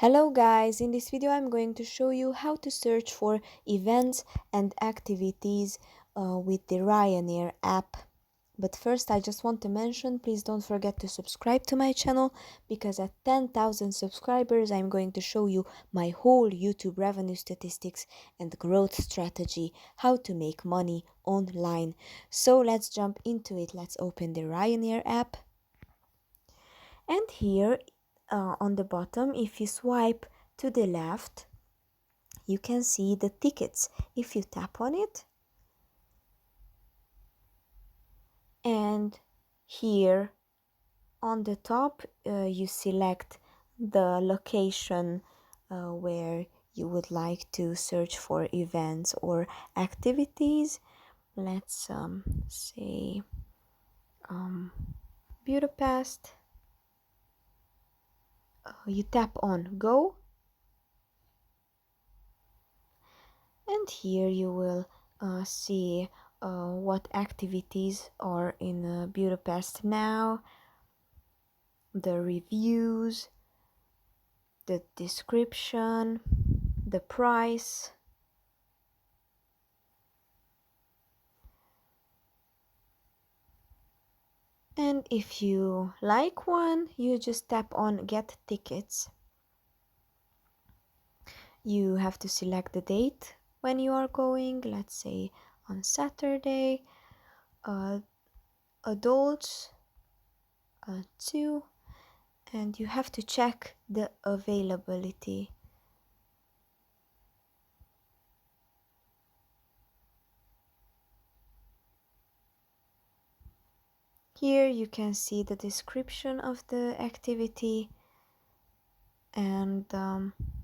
Hello guys, in this video I'm going to show you how to search for events and activities with the Ryanair app. But first I just want to mention, please don't forget to subscribe to my channel, because at 10,000 subscribers I'm going to show you my whole YouTube revenue statistics and growth strategy, how to make money online. So let's jump into it. Let's open the Ryanair app. And here on the bottom, if you swipe to the left, you can see the tickets. If you tap on it, and here on the top you select the location where you would like to search for events or activities. Let's say Budapest. You tap on go, and here you will see what activities are in Budapest now, the reviews, the description, the price. And if you like one, you just tap on get tickets. You have to select the date when you are going, let's say on Saturday. Adults 2, and you have to check the availability. Here you can see the description of the activity, and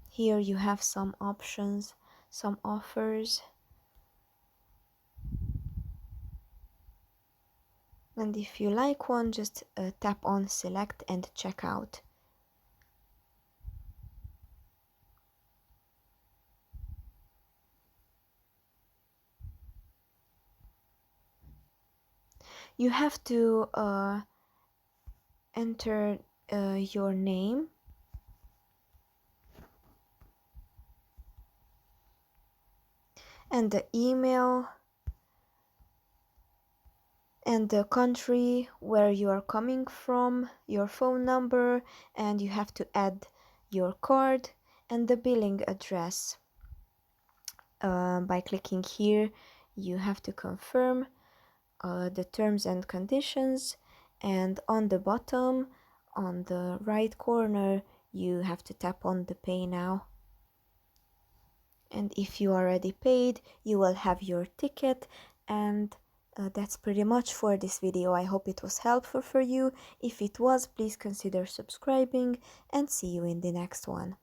here you have some options, some offers. And if you like one, just tap on select and check out. You have to enter your name, and the email, and the country where you are coming from, your phone number, and you have to add your card and the billing address. By clicking here, you have to confirm the terms and conditions, and on the bottom, on the right corner, you have to tap on the pay now. And if you already paid, you will have your ticket. And that's pretty much for this video. I hope it was helpful for you. If it was, please consider subscribing, and see you in the next one.